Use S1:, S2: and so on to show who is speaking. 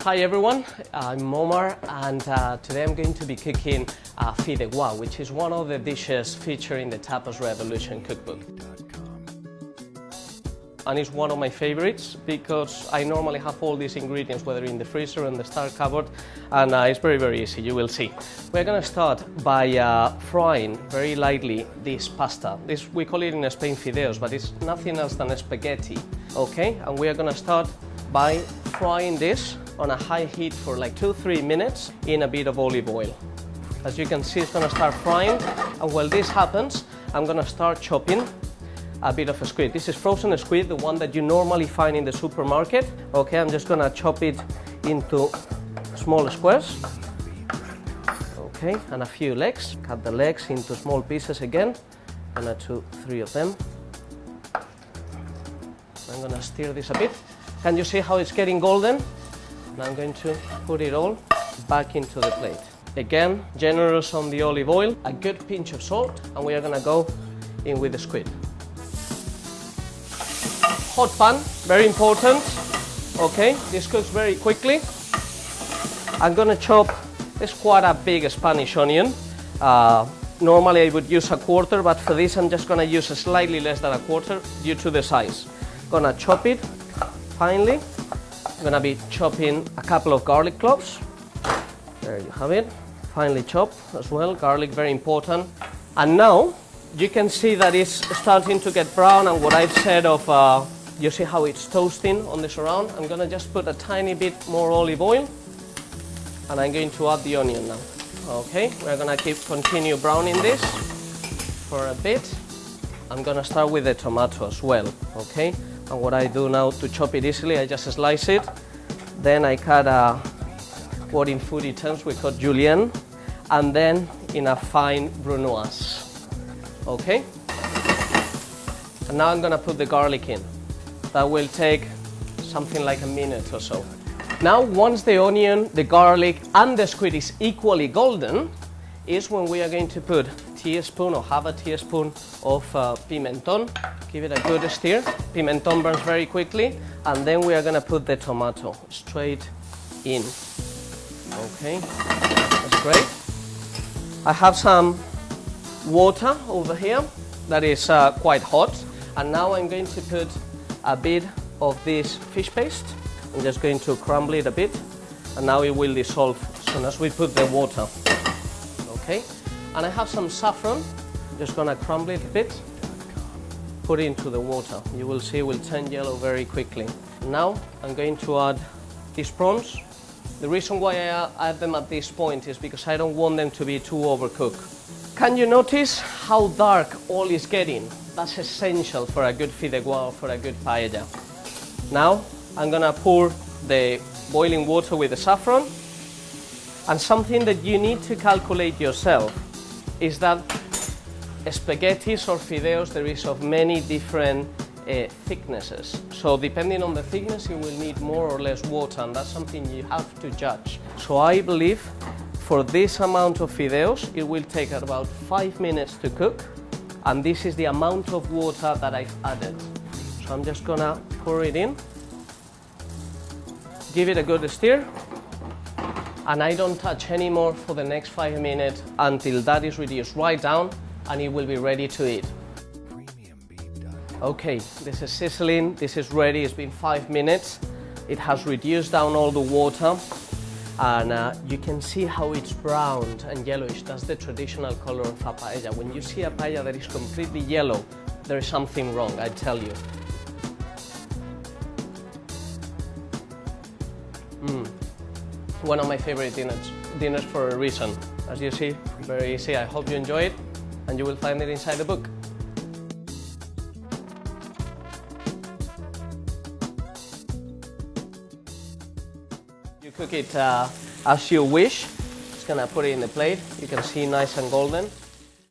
S1: Hi everyone, I'm Omar and today I'm going to be cooking Fideuà, which is one of the dishes featured in the Tapas Revolution cookbook. And it's one of my favorites because I normally have all these ingredients, whether in the freezer or in the star cupboard, and it's very easy, you will see. We're going to start by frying very lightly this pasta. We call it in Spain fideos, but it's nothing else than spaghetti, okay? And we are going to start by frying this on a high heat for like 2-3 minutes in a bit of olive oil. As you can see, it's going to start frying, and while this happens, I'm going to start chopping a bit of squid. This is frozen squid, the one that you normally find in the supermarket. Okay, I'm just going to chop it into small squares. Okay, and a few legs. Cut the legs into small pieces again. I'm going to do 3 of them. I'm going to stir this a bit. Can you see how it's getting golden? And I'm going to put it all back into the plate. Again, generous on the olive oil, a good pinch of salt, and we are going to go in with the squid. Hot pan, very important. Okay, this cooks very quickly. I'm going to chop, it's quite a big Spanish onion. Normally I would use a quarter, but for this I'm just going to use slightly less than a quarter due to the size. I'm going to chop it finely. I'm going to be chopping a couple of garlic cloves. There you have it, finely chopped as well. Garlic, very important. And now you can see that it's starting to get brown, and what I've said of you see how it's toasting on the surround. I'm going to just put a tiny bit more olive oil, and I'm going to add the onion now. Okay, we're going to continue browning this for a bit. I'm going to start with the tomato as well. Okay, and what I do now to chop it easily, I just slice it. Then I cut what in foodie terms we call julienne, and then in a fine brunoise. Okay, and now I'm going to put the garlic in. That will take something like a minute or so. Now, once the onion, the garlic, and the squid is equally golden, is when we are going to put a teaspoon or half a teaspoon of pimenton. Give it a good stir. Pimenton burns very quickly, and then we are going to put the tomato straight in. Okay, that's great. I have some water over here that is quite hot, and now I'm going to put a bit of this fish paste. I'm just going to crumble it a bit, and now it will dissolve as soon as we put the water. Okay, and I have some saffron. I'm just going to crumble it a bit, put it into the water. You will see it will turn yellow very quickly. Now I'm going to add these prawns. The reason why I add them at this point is because I don't want them to be too overcooked. Can you notice how dark all is getting? That's essential for a good fideuà or for a good paella. Now I'm gonna pour the boiling water with the saffron, and something that you need to calculate yourself is that spaghettis or fideos there is of many different thicknesses. So depending on the thickness you will need more or less water, and that's something you have to judge. So I believe for this amount of fideos it will take about 5 minutes to cook. And this is the amount of water that I've added. So I'm just gonna pour it in, give it a good stir, and I don't touch anymore for the next 5 minutes until that is reduced right down, and it will be ready to eat. Okay, this is sizzling, this is ready, it's been 5 minutes. It has reduced down all the water, and you can see how it's browned and yellowish. That's the traditional color of a paella. When you see a paella that is completely yellow, there is something wrong, I tell you. One of my favorite dinners for a reason. As you see, very easy. I hope you enjoy it, and you will find it inside the book. You cook it as you wish. Just gonna put it in the plate. You can see nice and golden.